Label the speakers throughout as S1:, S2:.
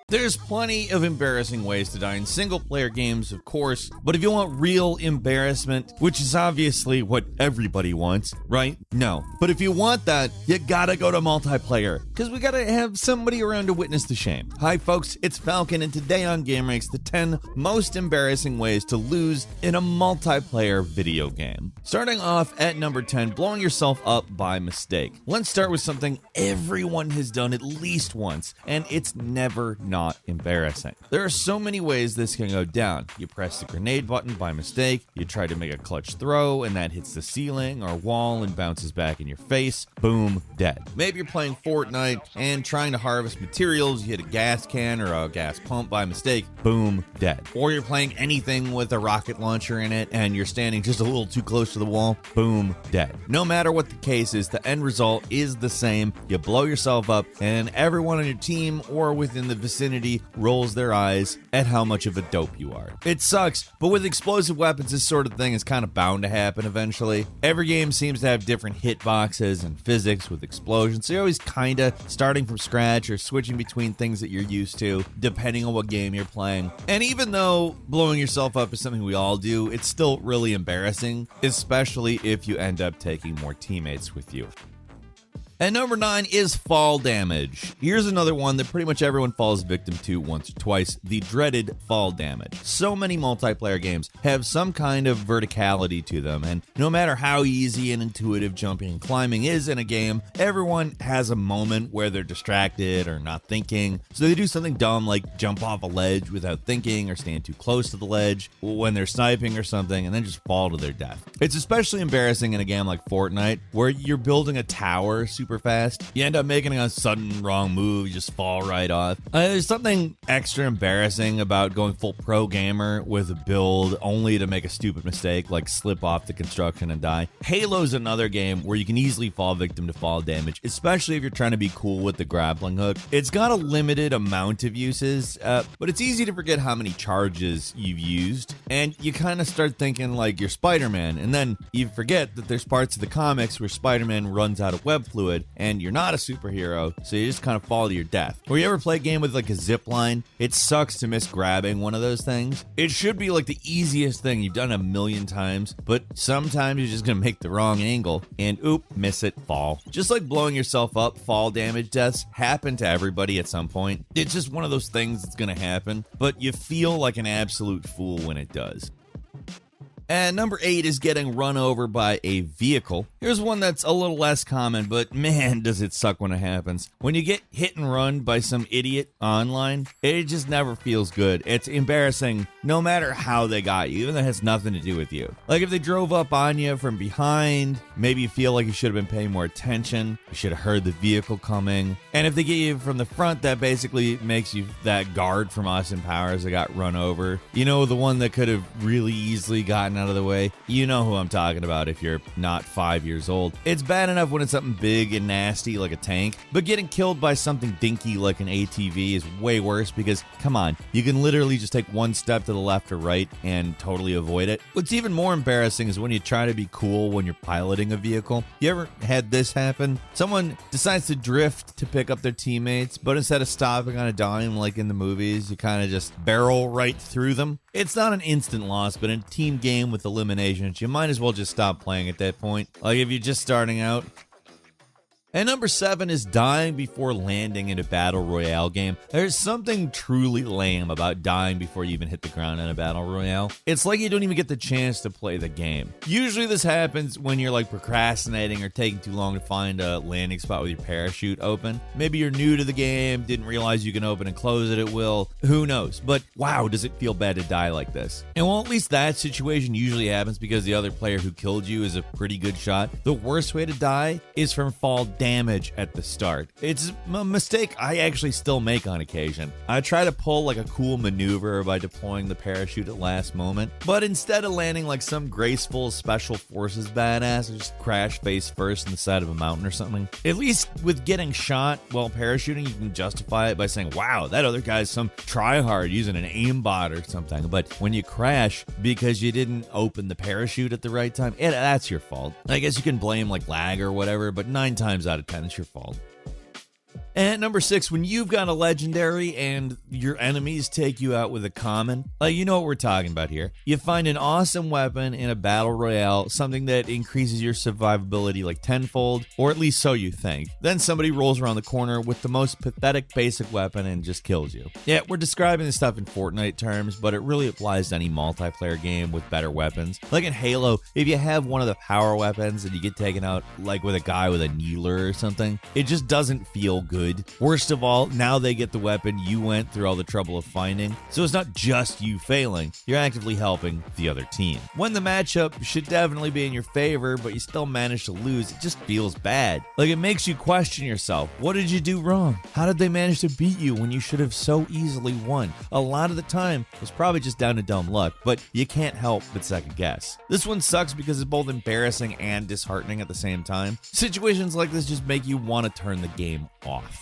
S1: There's plenty of embarrassing ways to die in single-player games, of course, but if you want real embarrassment, which is obviously what everybody wants, right? No. But if you want that, you gotta go to multiplayer, because we gotta have somebody around to witness the shame. Hi folks, it's Falcon, and today on gameranx, the 10 most embarrassing ways to lose in a multiplayer video game. Starting off at number 10, blowing yourself up by mistake. Let's start with something everyone has done at least once, and it's never not embarrassing. There are so many ways this can go down. You press the grenade button by mistake, you try to make a clutch throw, and that hits the ceiling or wall and bounces back in your face, boom, dead. Maybe you're playing Fortnite and trying to harvest materials, you hit a gas can or a gas pump by mistake, boom, dead. Or you're playing anything with a rocket launcher in it and you're standing just a little too close to the wall, boom, dead. No matter what the case is, the end result is the same. You blow yourself up and everyone on your team or within the vicinity rolls their eyes at how much of a dope you are. It sucks, but with explosive weapons, this sort of thing is kind of bound to happen eventually. Every game seems to have different hitboxes and physics with explosions, so you're always kind of starting from scratch or switching between things that you're used to, depending on what game you're playing. And even though blowing yourself up is something we all do, it's still really embarrassing, especially if you end up taking more teammates with you. And number 9 is fall damage. Here's another one that pretty much everyone falls victim to once or twice, the dreaded fall damage. So many multiplayer games have some kind of verticality to them, and no matter how easy and intuitive jumping and climbing is in a game, everyone has a moment where they're distracted or not thinking, so they do something dumb like jump off a ledge without thinking or stand too close to the ledge when they're sniping or something and then just fall to their death. It's especially embarrassing in a game like Fortnite where you're building a tower super fast. You end up making a sudden wrong move, you just fall right off. There's something extra embarrassing about going full pro gamer with a build only to make a stupid mistake like slip off the construction and die. Halo's another game where you can easily fall victim to fall damage, especially if you're trying to be cool with the grappling hook. It's got a limited amount of uses, but it's easy to forget how many charges you've used, and you kind of start thinking like you're Spider-Man, and then you forget that there's parts of the comics where Spider-Man runs out of web fluid and you're not a superhero, so you just kind of fall to your death. Or you ever play a game with like a zip line? It sucks to miss grabbing one of those things. It should be like the easiest thing you've done a million times, but sometimes you're just gonna make the wrong angle and miss it, fall. Just like blowing yourself up, fall damage deaths happen to everybody at some point. It's just one of those things that's gonna happen, but you feel like an absolute fool when it does. And number 8 is getting run over by a vehicle. Here's one that's a little less common, but man, does it suck when it happens. When you get hit and run by some idiot online, it just never feels good. It's embarrassing no matter how they got you, even though it has nothing to do with you. Like if they drove up on you from behind, maybe you feel like you should have been paying more attention. You should have heard the vehicle coming. And if they get you from the front, that basically makes you that guard from Austin Powers that got run over. You know, the one that could have really easily gotten out of the way. You know who I'm talking about if you're not 5 years old. It's bad enough when it's something big and nasty like a tank, but getting killed by something dinky like an ATV is way worse because, come on, you can literally just take one step to the left or right and totally avoid it. What's even more embarrassing is when you try to be cool when you're piloting a vehicle. You ever had this happen? Someone decides to drift to pick up their teammates, but instead of stopping on a dime like in the movies, you kind of just barrel right through them. It's not an instant loss, but in a team game with eliminations, you might as well just stop playing at that point. Like if you're just starting out. And number 7 is dying before landing in a battle royale game. There's something truly lame about dying before you even hit the ground in a battle royale. It's like you don't even get the chance to play the game. Usually this happens when you're like procrastinating or taking too long to find a landing spot with your parachute open. Maybe you're new to the game, didn't realize you can open and close it at will. Who knows? But wow, does it feel bad to die like this? And well, at least that situation usually happens because the other player who killed you is a pretty good shot. The worst way to die is from fall damage at the start. It's a mistake I actually still make on occasion. I try to pull like a cool maneuver by deploying the parachute at last moment, but instead of landing like some graceful special forces badass, I just crash face first in the side of a mountain or something. At least with getting shot while parachuting, you can justify it by saying, wow, that other guy's some tryhard using an aimbot or something. But when you crash because you didn't open the parachute at the right time, that's your fault. I guess you can blame like lag or whatever, but 9 times out of 10, it's your fault. And number 6, when you've got a legendary and your enemies take you out with a common, you know what we're talking about here. You find an awesome weapon in a battle royale, something that increases your survivability like tenfold, or at least so you think. Then somebody rolls around the corner with the most pathetic basic weapon and just kills you. Yeah, we're describing this stuff in Fortnite terms, but it really applies to any multiplayer game with better weapons. Like in Halo, if you have one of the power weapons and you get taken out like with a guy with a needler or something, it just doesn't feel good. Worst of all, now they get the weapon you went through all the trouble of finding, so it's not just you failing, you're actively helping the other team. When the matchup should definitely be in your favor, but you still manage to lose, it just feels bad. Like, it makes you question yourself. What did you do wrong? How did they manage to beat you when you should have so easily won? A lot of the time, it's probably just down to dumb luck, but you can't help but second guess. This one sucks because it's both embarrassing and disheartening at the same time. Situations like this just make you want to turn the game off.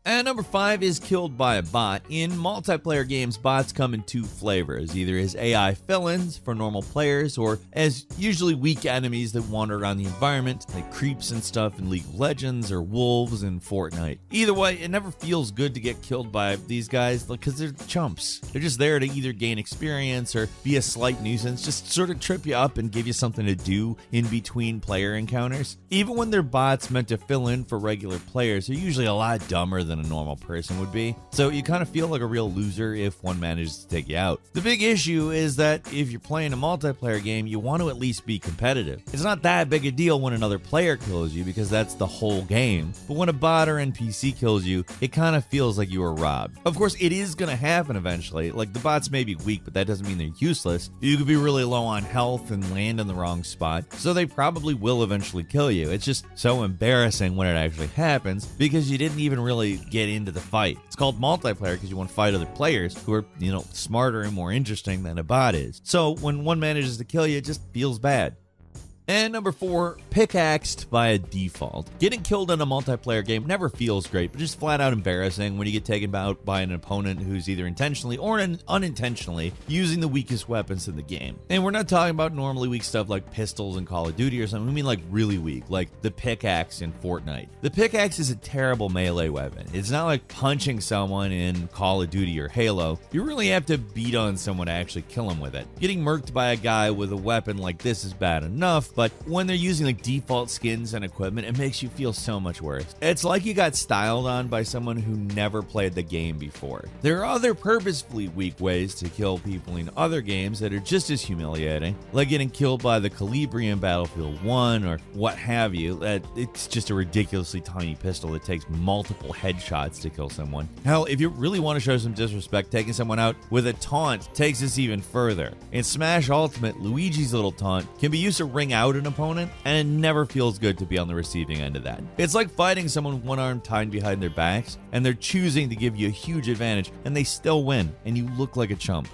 S1: And number 5 is killed by a bot. In multiplayer games, bots come in 2 flavors, either as AI fill-ins for normal players or as usually weak enemies that wander around the environment, like creeps and stuff in League of Legends or wolves in Fortnite. Either way, it never feels good to get killed by these guys because they're chumps. They're just there to either gain experience or be a slight nuisance, just sort of trip you up and give you something to do in between player encounters. Even when they're bots meant to fill in for regular players, they're usually a lot dumber than a normal person would be, so you kind of feel like a real loser if one manages to take you out. The big issue is that if you're playing a multiplayer game, you want to at least be competitive. It's not that big a deal when another player kills you because that's the whole game, but when a bot or NPC kills you, it kind of feels like you were robbed. Of course, it is going to happen eventually. Like, the bots may be weak, but that doesn't mean they're useless. You could be really low on health and land in the wrong spot, so they probably will eventually kill you. It's just so embarrassing when it actually happens because you didn't even really get into the fight. It's called multiplayer because you want to fight other players who are, smarter and more interesting than a bot is. So when one manages to kill you, it just feels bad. And number 4, pickaxed by default. Getting killed in a multiplayer game never feels great, but just flat out embarrassing when you get taken out by an opponent who's either intentionally or unintentionally using the weakest weapons in the game. And we're not talking about normally weak stuff like pistols in Call of Duty or something. We mean like really weak, like the pickaxe in Fortnite. The pickaxe is a terrible melee weapon. It's not like punching someone in Call of Duty or Halo. You really have to beat on someone to actually kill them with it. Getting murked by a guy with a weapon like this is bad enough, but when they're using like default skins and equipment, it makes you feel so much worse. It's like you got styled on by someone who never played the game before. There are other purposefully weak ways to kill people in other games that are just as humiliating, like getting killed by the Calibri in Battlefield 1 or what have you. It's just a ridiculously tiny pistol that takes multiple headshots to kill someone. Hell, if you really want to show some disrespect, taking someone out with a taunt takes this even further. In Smash Ultimate, Luigi's little taunt can be used to ring out an opponent, and it never feels good to be on the receiving end of that. It's like fighting someone with one arm tied behind their backs, and they're choosing to give you a huge advantage, and they still win, and you look like a chump.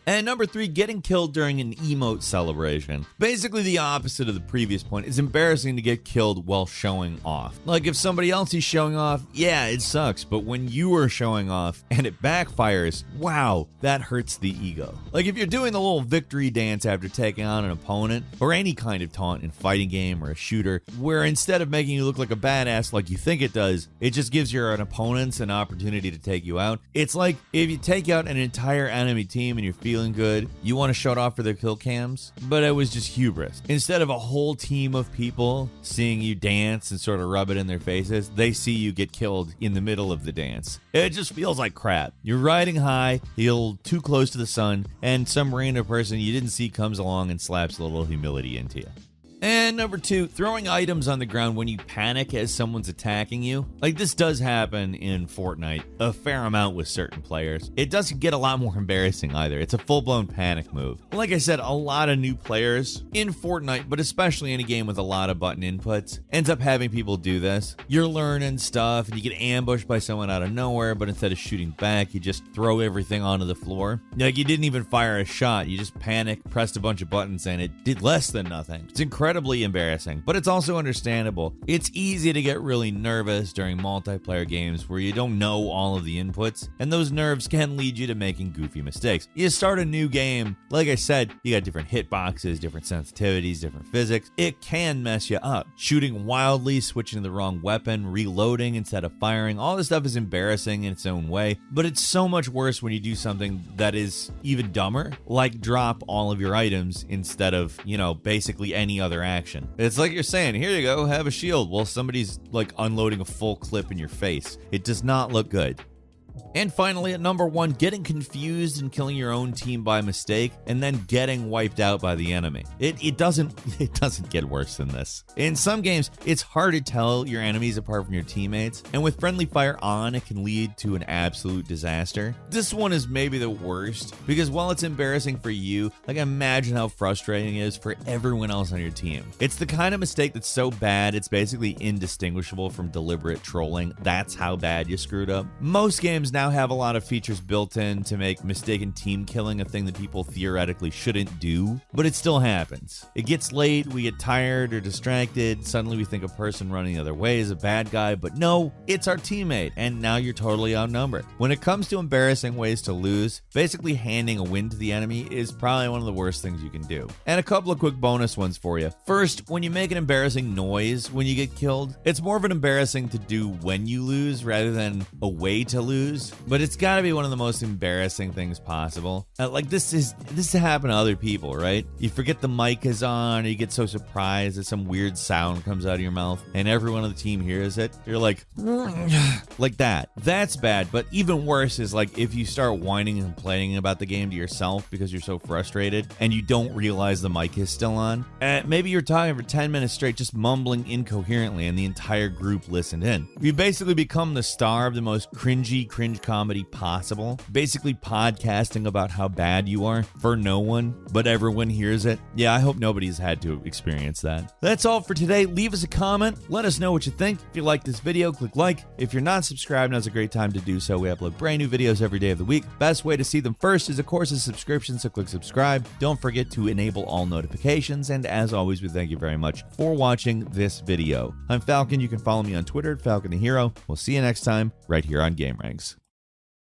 S1: And number 3, getting killed during an emote celebration. Basically the opposite of the previous point. It's embarrassing to get killed while showing off. Like if somebody else is showing off, yeah, it sucks. But when you are showing off and it backfires, wow, that hurts the ego. Like if you're doing the little victory dance after taking on an opponent, or any kind of taunt in fighting game or a shooter, where instead of making you look like a badass like you think it does, it just gives your opponents an opportunity to take you out. It's like if you take out an entire enemy team and you're feeling good, you want to show it off for their kill cams, but it was just hubris. Instead of a whole team of people seeing you dance and sort of rub it in their faces, they see you get killed in the middle of the dance. It just feels like crap. You're riding high, you're too close to the sun, and some random person you didn't see comes along and slaps a little humility into you. And number 2, throwing items on the ground when you panic as someone's attacking you. Like this does happen in Fortnite a fair amount with certain players. It doesn't get a lot more embarrassing either. It's a full-blown panic move. Like I said, a lot of new players in Fortnite, but especially in a game with a lot of button inputs, ends up having people do this. You're learning stuff and you get ambushed by someone out of nowhere, but instead of shooting back, you just throw everything onto the floor. Like you didn't even fire a shot. You just panicked, pressed a bunch of buttons, and it did less than nothing. It's incredible incredibly embarrassing, but it's also understandable. It's easy to get really nervous during multiplayer games where you don't know all of the inputs, and those nerves can lead you to making goofy mistakes. You start a new game, like I said, you got different hitboxes, different sensitivities, different physics. It can mess you up. Shooting wildly, switching to the wrong weapon, reloading instead of firing, all this stuff is embarrassing in its own way, but it's so much worse when you do something that is even dumber, like drop all of your items instead of, basically any other action. It's like you're saying, here you go, have a shield, while somebody's like unloading a full clip in your face. It does not look good. And finally, at number 1, getting confused and killing your own team by mistake and then getting wiped out by the enemy. It doesn't get worse than this. In some games, it's hard to tell your enemies apart from your teammates, and with friendly fire on, it can lead to an absolute disaster. This one is maybe the worst because while it's embarrassing for you, imagine how frustrating it is for everyone else on your team. It's the kind of mistake that's so bad, it's basically indistinguishable from deliberate trolling. That's how bad you screwed up. Most games now have a lot of features built in to make mistaken team killing a thing that people theoretically shouldn't do, but it still happens. It gets late, we get tired or distracted, suddenly we think a person running the other way is a bad guy, but no, it's our teammate, and now you're totally outnumbered. When it comes to embarrassing ways to lose, basically handing a win to the enemy is probably one of the worst things you can do. And a couple of quick bonus ones for you. First, when you make an embarrassing noise when you get killed, it's more of an embarrassing to do when you lose rather than a way to lose. But it's got to be one of the most embarrassing things possible. This has happened to other people, right? You forget the mic is on, or you get so surprised that some weird sound comes out of your mouth, and everyone on the team hears it. You're like that. That's bad. But even worse is if you start whining and complaining about the game to yourself because you're so frustrated, and you don't realize the mic is still on. Maybe you're talking for 10 minutes straight, just mumbling incoherently, and the entire group listened in. You basically become the star of the most cringe comedy possible, basically podcasting about how bad you are for no one, but everyone hears it. Yeah, I hope nobody's had to experience that. That's all for today. Leave us a comment. Let us know what you think. If you like this video, click like. If you're not subscribed, now's a great time to do so. We upload brand new videos every day of the week. Best way to see them first is, of course, a subscription, so click subscribe. Don't forget to enable all notifications, and as always, we thank you very much for watching this video. I'm Falcon. You can follow me on Twitter at Falcon the Hero. We'll see you next time right here on gameranx.